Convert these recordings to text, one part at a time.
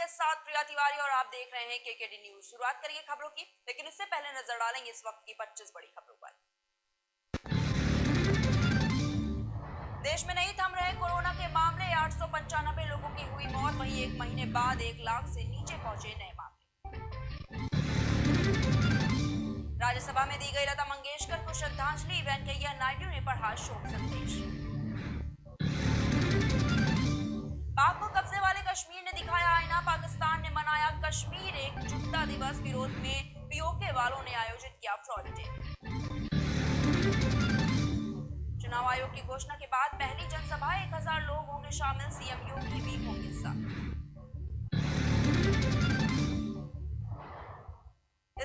आपके साथ प्रिया तिवारी और आप देख रहे हैं केकेडी न्यूज। शुरुआत करेंगे खबरों की, लेकिन इससे पहले नजर डालेंगे इस वक्त की 25 बड़ी खबरों पर। देश में नहीं थम रहे कोरोना के मामले, 895 लोगों की हुई मौत। वहीं एक महीने बाद 1 लाख से नीचे पहुंचे नए मामले। राज्यसभा में दी गई लता मंगेशकर को श्रद्धांजलि, वेंकैया नायडू ने पढ़ा शोक संदेश। पाक को कब्जे वाले कश्मीर ने दिखाया आईना, पाकिस्तान ने मनाया कश्मीर एकजुटता दिवस। विरोध में पीओके वालों ने आयोजित किया फ्रॉड डे। चुनाव आयोग की घोषणा के बाद पहली जनसभा, 1000 लोग होंगे शामिल, सीएम योगी भी होंगे हिस्सा।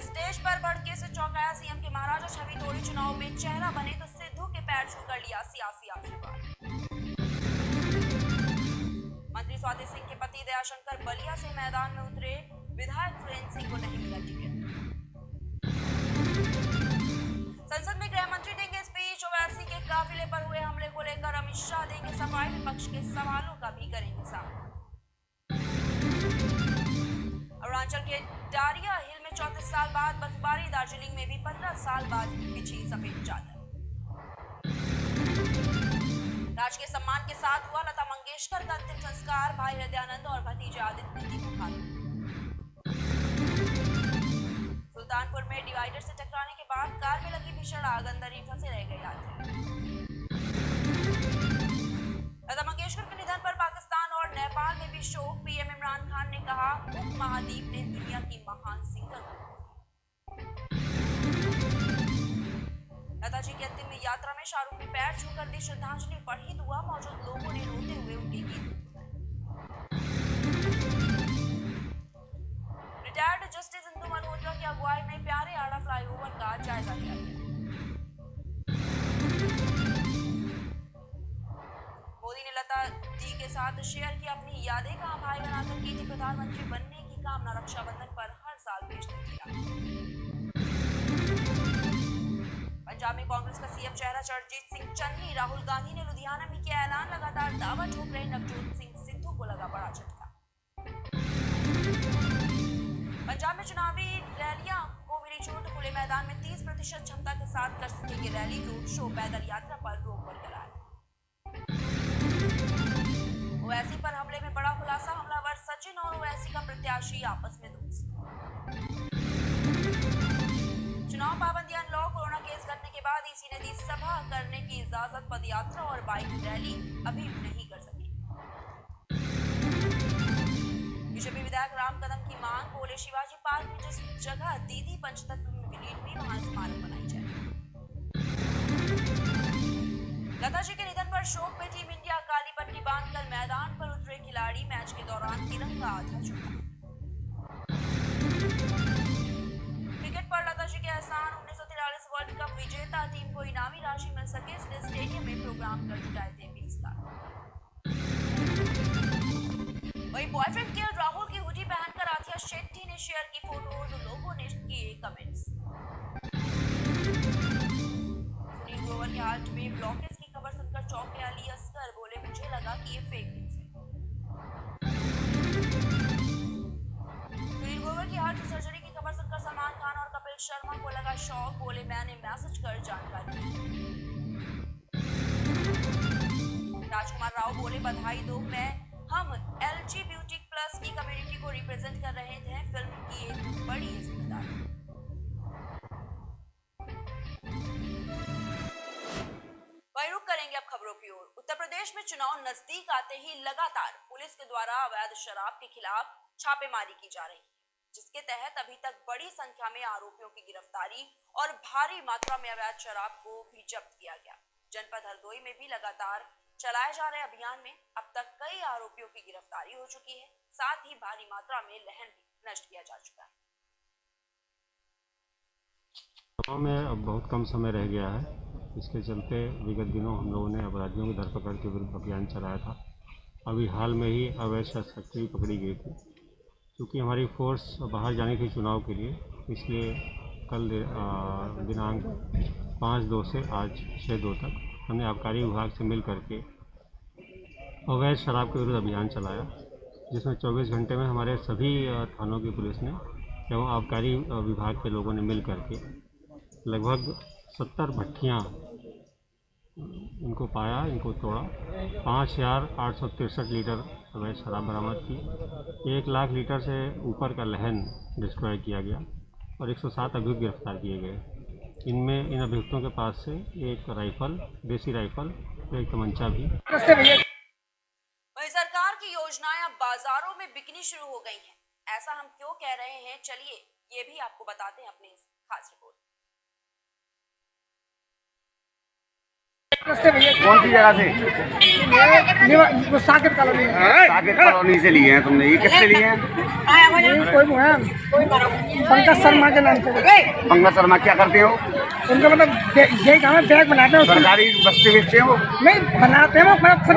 स्टेज पर भड़के से चौंकाया सीएम के महाराजा, छवि तोड़ी। चुनाव में चेहरा बने तो सिद्धू के पैर छूकर लिया सियासी आशीर्वाद। मंत्री स्वाति सिंह के पति दयाशंकर बलिया से मैदान में उतरे, विधायक सुरेंद्र सिंह को नहीं मिला टिकट। संसद में गृह मंत्री देंगे स्पीच, ओवैसी के काफिले पर हुए हमले को लेकर अमित शाह देंगे सफाई, विपक्ष के सवालों का भी करेंगे सामना। अरुणाचल के डारिया हिल में 34 साल बाद बर्फबारी, दार्जिलिंग में भी 15 साल बाद बिछी सफेद चादर। राजकीय सम्मान के साथ हुआ लता मंगेशकर का अंतिम संस्कार, भाई हृदयानंद और भतीजे आदित्य ने दी मुखाग्नि। सुल्तानपुर में डिवाइडर से टकराने के बाद कार में लगी भीषण आग, अंदर ही फंसे रह गए यात्री। लता मंगेशकर के निधन पर पाकिस्तान और नेपाल में भी शोक, पीएम इमरान खान ने कहा उपमहाद्वीप ने दुनिया की महान सिंगर को। लता जी की अंतिम यात्रा में शाहरुख ने पैर छूकर दी श्रद्धांजलि, पढ़ी दुआ, मौजूद लोगों ने रोते हुए उनके गीत। रिटायर्ड जस्टिस इंदु मल्होत्रा की अगुवाई में प्यारे आड़ा फ्लाईओवर का जायजा लिया गया। मोदी ने लता जी के साथ शेयर की अपनी यादें, कहा भाई बनाकर की थी प्रधानमंत्री बनने की कामना, रक्षाबंधन पर हर साल भेजते किया। पंजाब में कांग्रेस का सीएम चेहरा चरणजीत सिंह चन्नी, राहुल गांधी ने लुधियाना में किया ऐलान, लगातार दावा ठोक रहे नवजोत सिंह सिद्धू को लगा बड़ा झटका। पंजाब में चुनावी रैलियां को मिली छूट, खुले मैदान में 30% क्षमता के साथ कर सकेंगे रैली, रोड शो, पैदल यात्रा पर रोक बरकरार। ओवैसी पर हमले में बड़ा खुलासा, हमलावर सचिन और ओवैसी का प्रत्याशी आपस में दोस्त। चुनाव पाबंदी अनलॉक, कोरोना केस घटने के बाद ईसी ने दी सभा करने की इजाजत, पदयात्रा और बाइक रैली अभी नहीं कर सकी। बीजेपी विधायक राम कदम की मांग, बोले शिवाजी पार्क में जिस जगह दीदी पंचतत्व में विलीन हुई वहां स्मारक बनाई जाए। लता जी के निधन पर शोक में टीम इंडिया, काली पट्टी बांधकर मैदान पर उतरे खिलाड़ी, मैच के दौरान तिरंगा आधा झुका। क्रिकेट पर लता जी के एहसान, 1943 वर्ल्ड कप विजेता टीम को इनामी राशि मिल सके, इसलिए स्टेडियम में प्रोग्राम कर जुटाए थे 20 लाख। वहीं बॉयफ्रेंड के राहुल की हुडी पहनकर आथिया शेट्टी ने शेयर की फोटोज, लोगों ने किए कमेंट्स। सुनील ग्रोवर के हार्ट में ब्लॉकेज की खबर सुनकर चौंके अली असगर, बोले मुझे लगा कि ये फेक न्यूज है। सुनील ग्रोवर की हार्ट सर्जरी की खबर सुनकर सलमान खान और कपिल शर्मा को लगा शौक, बोले मैंने मैसेज कर जानकारी दी। राजकुमार राव बोले बधाई दो, हम LGBT+ की कम्युनिटी को रिप्रेजेंट कर रहे थे, फिल्म की एक बड़ी जिम्मेदारी। वहीं रुक करेंगे अब खबरों की ओर। उत्तर प्रदेश में चुनाव नजदीक आते ही लगातार पुलिस के द्वारा अवैध शराब के खिलाफ छापेमारी की जा रही है, जिसके तहत अभी तक बड़ी संख्या में आरोपियों की गिरफ्तारी और भारी मात्रा में अवैध शराब को भी जब्त किया गया। जनपद हरदोई में भी लगातार चलाए जा रहे अभियान में अब तक कई आरोपियों की गिरफ्तारी हो चुकी है, साथ ही भारी मात्रा में लहन भी नष्ट किया जा चुका है। चुनाव में अब बहुत कम समय रह गया है, इसके चलते विगत दिनों हम लोगों ने अपराधियों की धरपकड़ के विरुद्ध अभियान चलाया था। अभी हाल में ही अवैध शस्त्र फैक्ट्री पकड़ी गई थी। क्योंकि हमारी फोर्स बाहर जानी थी चुनाव के लिए, इसलिए कल दिनांक 5/2 से आज 6/2 तक हमने आबकारी विभाग से मिल करके अवैध शराब के विरुद्ध अभियान चलाया। जिसमें 24 घंटे में हमारे सभी थानों की पुलिस ने एवं आबकारी विभाग के लोगों ने मिल करके लगभग 70 भट्टियाँ इनको पाया, इनको तोड़ा। 5,863 लीटर अवैध शराब बरामद की, 1 लाख लीटर से ऊपर का लहन डिस्ट्रॉय किया गया और 107 अभियुक्त गिरफ्तार किए गए। इनमें इन अभियुक्तों के पास से एक राइफल, देसी राइफल, एक तमंचा भी। वहीं सरकार की योजनाएं अब बाजारों में बिकनी शुरू हो गई हैं। ऐसा हम क्यों कह रहे हैं, चलिए ये भी आपको बताते हैं अपनी इस खास रिपोर्ट। कौन सी जगह से? साकेत कॉलोनी। साकेत कॉलोनी से लिए हैं तुमने? ये किससे लिए हैं? पंकज शर्मा के नाम से। पंकज शर्मा क्या करते हो? उनका मतलब यही काम है, बैग बनाते हैं। सरकारी बस्ते बेचते हैं वो? नहीं बनाते हैं, वो खुद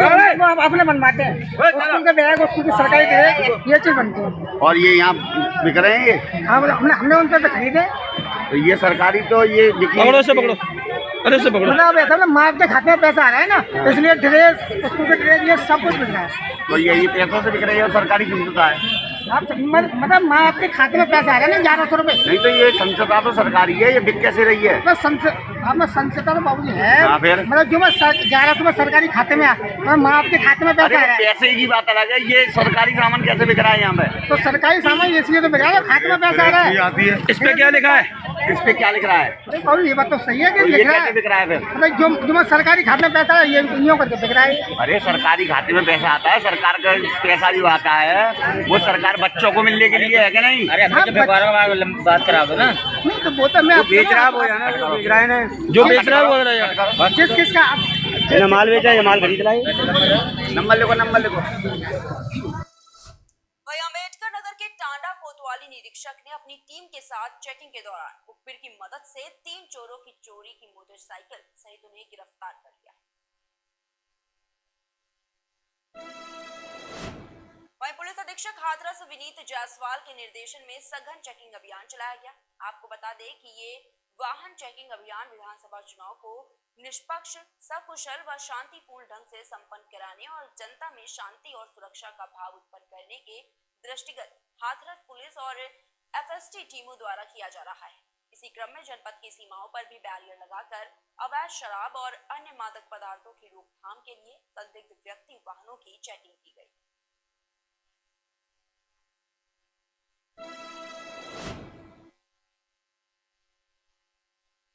अपने बनवाते हैं। उनका बैग और उनकी सरकारी बैग ये चीज बनती है। और ये यहाँ बिक रहे हैं ये? हाँ हमने उनसे खरीदे। तो ये सरकारी तो ये पकड़ो से पकड़ो, अरे से पकड़ो। मतलब ऐसा ना माँ के खाते में पैसा आ रहा है ना, इसलिए ड्रेस, स्कूल के ड्रेस, ये सब कुछ मिल रहा है। तो ये पैसों से बिक रही है और सरकारी समझौता है? आप मतलब माँ आपके खाते में पैसा आ रहा है ना 1100 रुपए। नहीं तो ये समझौता तो सरकारी है, ये बिक कैसे रही है? संसदा तो बाबू जी है। हाँ फिर? मतलब जो मैं 1100 में सरकारी खाते में माँ आपके खाते में पैसा आ रहा है। पैसे की बात अलग है, ये सरकारी सामान कैसे बिक रहा है यहाँ पे? तो सरकारी सामान इसलिए तो बिक रहा है, खाते में पैसा आ रहा है। आती है। इस पे क्या लिखा है? इस पे क्या लिख रहा है? और ये बात तो सही है कि तो ये लिख रहा कैसे है। बिक रहा है फिर? मतलब जो मैं सरकारी खाते में पैसा है, ये यूँ करके बिक रहा है। अरे सरकारी खाते में पैसा आता है, सरकार का पैसा जो आता है वो सरकार बच्चों को मिलने के लिए है कि नहीं? अरे बात करा दो ना। नहीं तो वो तो मैं बेच रहा है वो, है ना, जो बेच रहा है ना, जो बेच रहा है वो रहा है। किसका ये माल बेचा, ये माल खरीद लाए। नंबर लिखो, नंबर लिखो। वहीं अम्बेडकर नगर के टांडा कोतवाली निरीक्षक ने अपनी टीम के साथ चेकिंग के दौरान मुखबिर की मदद से 3 चोरों की चोरी की मोटरसाइकिल सहित उन्हें गिरफ्तार कर लिया। वहीं पुलिस अधीक्षक हाथरस विनीत जायसवाल के निर्देशन में सघन चेकिंग अभियान चलाया गया। आपको बता दें कि ये वाहन चेकिंग अभियान विधानसभा चुनाव को निष्पक्ष, सकुशल व शांतिपूर्ण ढंग से संपन्न कराने और जनता में शांति और सुरक्षा का भाव उत्पन्न करने के दृष्टिगत हाथरस पुलिस और एफएसटी टीमों द्वारा किया जा रहा है। इसी क्रम में जनपद की सीमाओं पर भी बैरियर लगाकर अवैध शराब और अन्य मादक पदार्थों की रोकथाम के लिए संदिग्ध व्यक्ति वाहनों की चेकिंग की गई।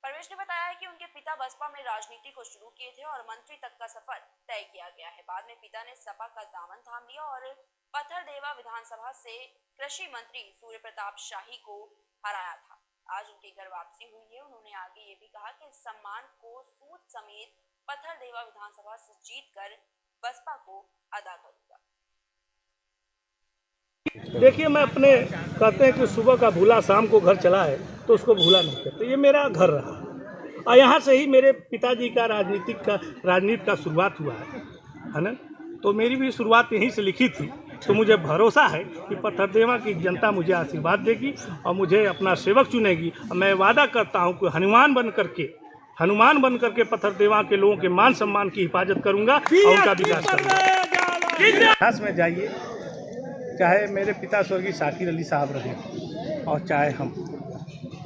परवेश ने बताया है कि उनके पिता बसपा में राजनीति को शुरू किए थे और मंत्री तक का सफर तय किया गया है। बाद में पिता ने सपा का दामन थाम लिया और पत्थरदेवा विधानसभा से कृषि मंत्री सूर्य प्रताप शाही को हराया था। आज उनकी घर वापसी हुई है। उन्होंने आगे ये भी कहा कि इस सम्मान को सूद समेत पत्थरदेवा विधानसभा से जीतकर बसपा को अदा करूंगा। देखिए, मैं अपने कहते हैं कि सुबह का भूला शाम को घर चला है तो उसको भूला नहीं करते। ये मेरा घर रहा और यहाँ से ही मेरे पिताजी का राजनीति का शुरुआत हुआ है ना। तो मेरी भी शुरुआत यहीं से लिखी थी। तो मुझे भरोसा है कि पत्थरदेवा की जनता मुझे आशीर्वाद देगी और मुझे अपना सेवक चुनेगी। मैं वादा करता हूँ कि हनुमान बन करके पत्थरदेवा के लोगों के मान सम्मान की हिफाजत करूँगा और उनका विकास करूँगा। इतिहास में जाइए, चाहे मेरे पिता स्वर्गीय शाकिर अली साहब रहे और चाहे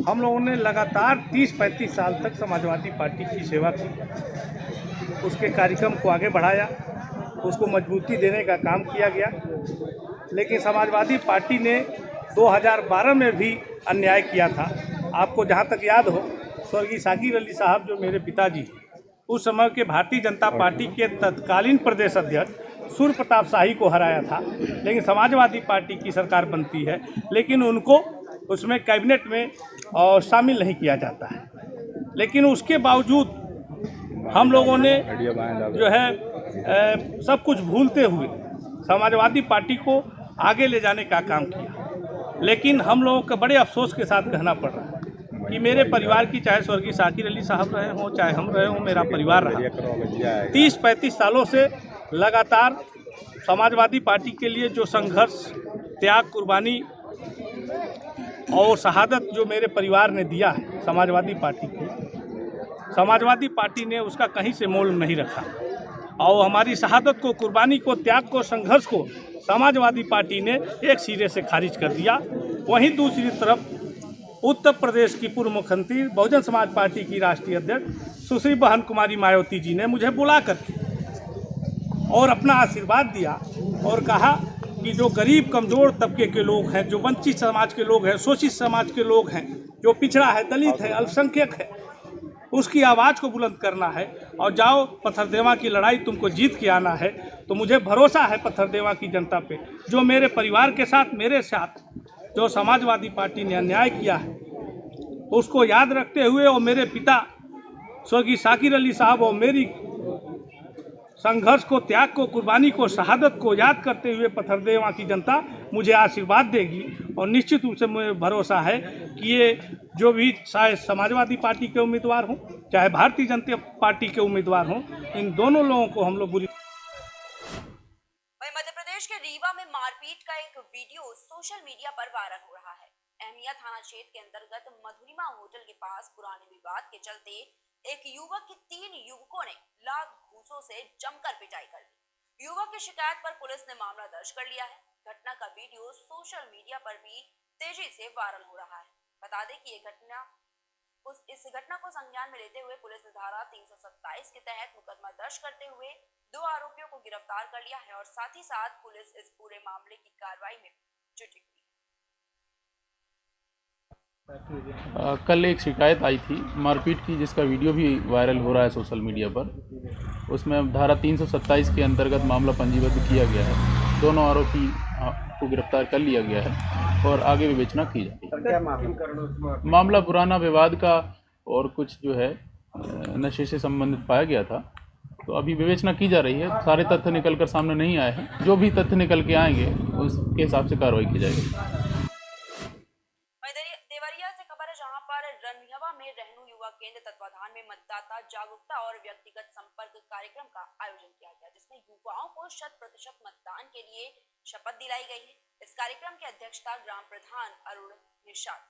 हम लोगों ने लगातार 30-35 साल तक समाजवादी पार्टी की सेवा की, उसके कार्यक्रम को आगे बढ़ाया, उसको मजबूती देने का काम किया गया। लेकिन समाजवादी पार्टी ने 2012 में भी अन्याय किया था। आपको जहां तक याद हो, स्वर्गीय शाकिर अली साहब जो मेरे पिताजी, उस समय के भारतीय जनता पार्टी के तत्कालीन प्रदेश अध्यक्ष सूर्य प्रताप शाही को हराया था। लेकिन समाजवादी पार्टी की सरकार बनती है, लेकिन उनको उसमें कैबिनेट में और शामिल नहीं किया जाता है। लेकिन उसके बावजूद हम लोगों ने जो है सब कुछ भूलते हुए समाजवादी पार्टी को आगे ले जाने का काम किया। लेकिन हम लोगों को बड़े अफसोस के साथ कहना पड़ रहा है कि मेरे परिवार की, चाहे स्वर्गीय शाकिर अली साहब रहे हों, चाहे हम रहे हों, मेरा परिवार रहा 30-35 सालों से लगातार समाजवादी पार्टी के लिए जो संघर्ष, त्याग, कुर्बानी और शहादत जो मेरे परिवार ने दिया है समाजवादी पार्टी को, समाजवादी पार्टी ने उसका कहीं से मोल नहीं रखा और हमारी शहादत को, कुर्बानी को, त्याग को, संघर्ष को समाजवादी पार्टी ने एक सिरे से खारिज कर दिया। वहीं दूसरी तरफ उत्तर प्रदेश की पूर्व मुख्यमंत्री बहुजन समाज पार्टी की राष्ट्रीय अध्यक्ष सुश्री बहन कुमारी मायावती जी ने मुझे बुला करके और अपना आशीर्वाद दिया और कहा कि जो गरीब कमज़ोर तबके के लोग हैं, जो वंचित समाज के लोग हैं, शोषित समाज के लोग हैं, जो पिछड़ा है, दलित है, अल्पसंख्यक है, उसकी आवाज़ को बुलंद करना है और जाओ पत्थरदेवा की लड़ाई तुमको जीत के आना है। तो मुझे भरोसा है पत्थरदेवा की जनता पे, जो मेरे परिवार के साथ, मेरे साथ जो समाजवादी पार्टी ने अन्याय किया है उसको याद रखते हुए और मेरे पिता स्वर्गीय शाकिर अली साहब और मेरी संघर्ष को, त्याग को, कुर्बानी को, शहादत को याद करते हुए पत्थरदेवा की जनता मुझे आशीर्वाद देगी। और निश्चित रूप से मुझे भरोसा है कि ये जो भी चाहे समाजवादी पार्टी के उम्मीदवार हों, चाहे भारतीय जनता पार्टी के उम्मीदवार हों, इन दोनों लोगों को हम लोग बुरी। वहीं मध्य प्रदेश के रीवा में मारपीट का एक वीडियो सोशल मीडिया पर वायरल हो रहा है। अहमिया थाना क्षेत्र के अंतर्गत मधुरिमा होटल के पास पुराने विवाद के चलते एक युवक की 3 युवकों ने लात घूंसों से जमकर पिटाई कर दी। युवक की शिकायत पर पुलिस ने मामला दर्ज कर लिया है। घटना का वीडियो सोशल मीडिया पर भी तेजी से वायरल हो रहा है। बता दें कि इस घटना को संज्ञान में लेते हुए पुलिस ने धारा 327 के तहत मुकदमा दर्ज करते हुए 2 आरोपियों को गिरफ्तार कर लिया है और साथ ही साथ पुलिस इस पूरे मामले की कार्रवाई में जुटी हुई। कल एक शिकायत आई थी मारपीट की, जिसका वीडियो भी वायरल हो रहा है सोशल मीडिया पर। उसमें धारा 327 के अंतर्गत मामला पंजीबद्ध किया गया है। दोनों आरोपी को गिरफ्तार कर लिया गया है और आगे विवेचना की जाएगी। मामला पुराना विवाद का और कुछ जो है नशे से संबंधित पाया गया था, तो अभी विवेचना की जा रही है। सारे तथ्य निकल कर सामने नहीं आए हैं। जो भी तथ्य निकल के आएंगे उसके हिसाब से कार्रवाई की जाएगी। देवरिया से खबर है, जहां पर रनिहवा में रहनु युवा केंद्र तत्वाधान में मतदाता जागरूकता और व्यक्तिगत संपर्क कार्यक्रम का आयोजन किया गया, जिसमें युवाओं को 100% मतदान के लिए शपथ दिलाई गई है। इस कार्यक्रम की अध्यक्षता ग्राम प्रधान अरुण निषाद।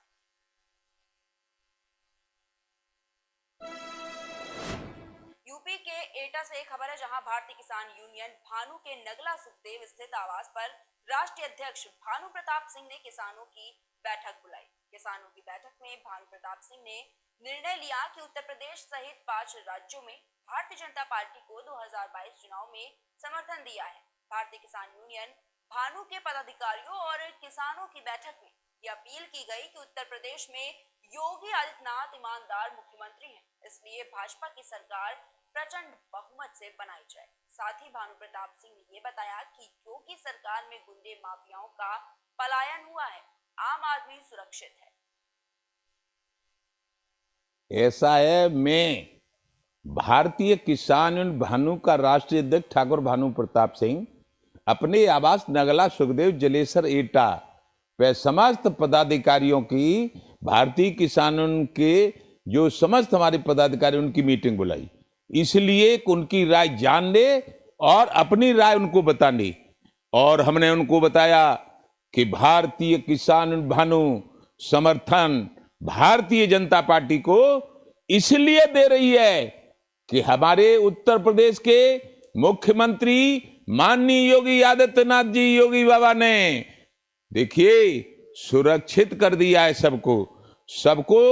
यूपी के एटा से खबर है, जहां भारतीय किसान यूनियन भानु के नगला सुखदेव स्थित आवास पर राष्ट्रीय अध्यक्ष भानु प्रताप सिंह ने किसानों की बैठक बुलाई। किसानों की बैठक में भानु प्रताप सिंह ने निर्णय लिया कि उत्तर प्रदेश सहित 5 राज्यों में भारतीय जनता पार्टी को 2022 चुनाव में समर्थन दिया है। भारतीय किसान यूनियन भानु के पदाधिकारियों और किसानों की बैठक में यह अपील की गई कि उत्तर प्रदेश में योगी आदित्यनाथ ईमानदार मुख्यमंत्री हैं, इसलिए भाजपा की सरकार प्रचंड बहुमत से बनाई जाए। साथ ही भानु प्रताप सिंह ने ये बताया कि योगी सरकार में गुंडे माफियाओं का पलायन हुआ है, आम आदमी सुरक्षित है। ऐसा है, मैं भारतीय किसान यूनियन भानु का राष्ट्रीय अध्यक्ष ठाकुर भानु प्रताप सिंह अपने आवास नगला सुखदेव जलेसर एटा पे समस्त पदाधिकारियों की, भारतीय किसान यूनियन के जो समस्त हमारे पदाधिकारी उनकी मीटिंग बुलाई, इसलिए उनकी राय जानने और अपनी राय उनको बताने। और हमने उनको बताया कि भारतीय किसान भानु समर्थन भारतीय जनता पार्टी को इसलिए दे रही है कि हमारे उत्तर प्रदेश के मुख्यमंत्री माननीय योगी आदित्यनाथ जी, योगी बाबा ने देखिए सुरक्षित कर दिया है सबको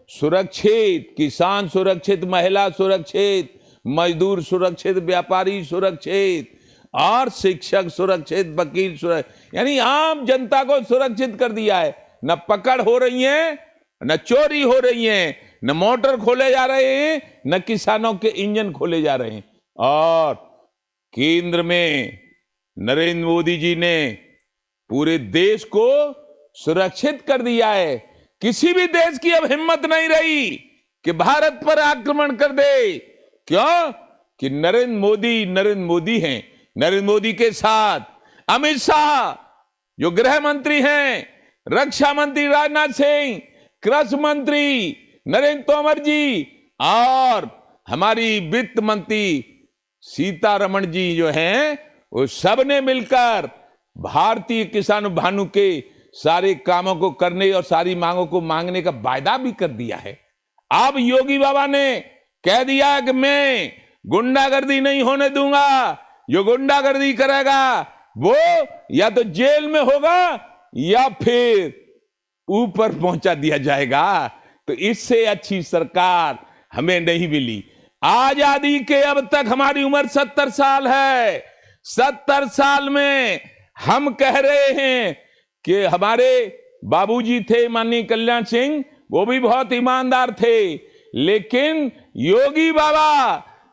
सुरक्षित, किसान सुरक्षित, महिला सुरक्षित, मजदूर सुरक्षित, व्यापारी सुरक्षित और शिक्षक सुरक्षित, वकील सुरक्षित, यानी आम जनता को सुरक्षित कर दिया है। न पकड़ हो रही है, न चोरी हो रही है, न मोटर खोले जा रहे हैं, न किसानों के इंजन खोले जा रहे हैं। और केंद्र में नरेंद्र मोदी जी ने पूरे देश को सुरक्षित कर दिया है। किसी भी देश की अब हिम्मत नहीं रही कि भारत पर आक्रमण कर दे। क्यों? कि नरेंद्र मोदी हैं। नरेंद्र मोदी के साथ अमित शाह जो गृह मंत्री हैं, रक्षा मंत्री राजनाथ सिंह, कृषि मंत्री नरेंद्र तोमर जी और हमारी वित्त मंत्री सीतारमण जी जो हैं, वो सब ने मिलकर भारतीय किसान भानु के सारे कामों को करने और सारी मांगों को मांगने का वायदा भी कर दिया है। अब योगी बाबा ने कह दिया कि मैं गुंडागर्दी नहीं होने दूंगा, जो गुंडागर्दी करेगा वो या तो जेल में होगा या फिर ऊपर पहुंचा दिया जाएगा। तो इससे अच्छी सरकार हमें नहीं मिली। आजादी के अब तक हमारी उम्र 70 साल है। 70 साल में हम कह रहे हैं कि हमारे बाबूजी थे माननीय कल्याण सिंह, वो भी बहुत ईमानदार थे, लेकिन योगी बाबा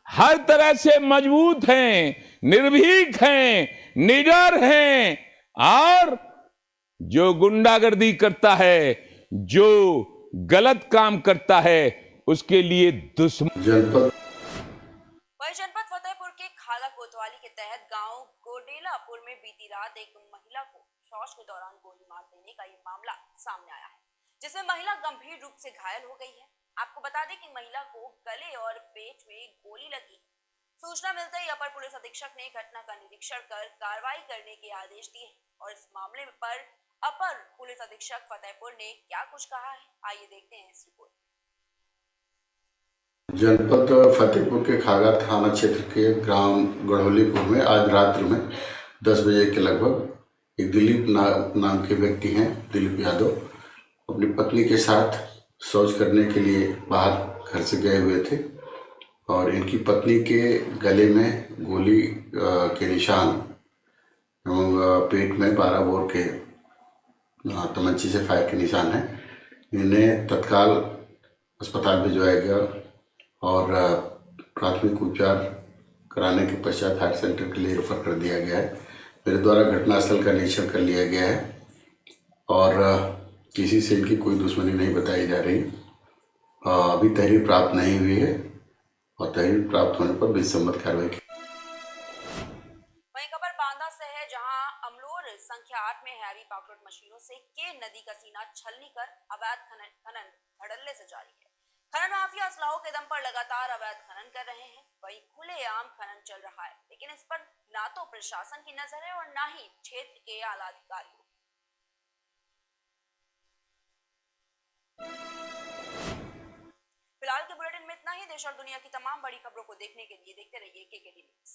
हर तरह से मजबूत हैं, निर्भीक हैं, निडर हैं, और जो गुंडागर्दी करता है, जो गलत काम करता है, उसके लिए दुश्मन। वही जनपद फतेहपुर के खाला कोतवाली के तहत गांव गोडेलापुर में बीती रात एक महिला को शौच के दौरान गोली मार देने का ये मामला सामने आया है, जिसमें महिला गंभीर रूप से घायल हो गई है। आपको बता दें कि महिला को गले और पेट में गोली लगी। सूचना मिलते ही अपर पुलिस अधीक्षक ने घटना का निरीक्षण कर कार्रवाई करने के आदेश दिए और इस मामले पर अपर पुलिस अधीक्षक फतेहपुर ने क्या कुछ कहा है, आइए देखते हैं इस रिपोर्ट। जनपद फतेहपुर के खागा थाना क्षेत्र के ग्राम गढ़ोलीपुर में आज रात्रि में 10 बजे के लगभग एक दिलीप नाम के व्यक्ति हैं, दिलीप यादव, अपनी पत्नी के साथ शौच करने के लिए बाहर घर से गए हुए थे और इनकी पत्नी के गले में गोली के निशान एवं पेट में 12 बोर के तमंची से फायर के निशान हैं। इन्हें तत्काल अस्पताल भिजवाया गया और प्राथमिक उपचार कराने के पश्चात हार्ट सेंटर के लिए रेफर कर दिया गया है। मेरे द्वारा घटनास्थल का निरीक्षण कर लिया गया है और किसी से इनकी कोई दुश्मनी नहीं बताई जा रही। अभी तहरीर प्राप्त नहीं हुई है और तहरीर प्राप्त होने पर विधिसम्मत कार्रवाई की। वहीं खबर बांदा से है, जहां अमलोर संख्या 8 में हैवी पावरलूट मशीनों से के नदी का सीना छलनी कर अवैध खनन धड़ल्ले से जारी है। खनन माफिया असलाहों के दम पर लगातार अवैध खनन कर रहे हैं। वहीं खुलेआम खनन चल रहा है, लेकिन इस पर ना तो प्रशासन की नजर है और ना ही क्षेत्र के आला अधिकारियों। फिलहाल के बुलेटिन में इतना ही। देश और दुनिया की तमाम बड़ी खबरों को देखने के लिए देखते रहिए केकेडी न्यूज़।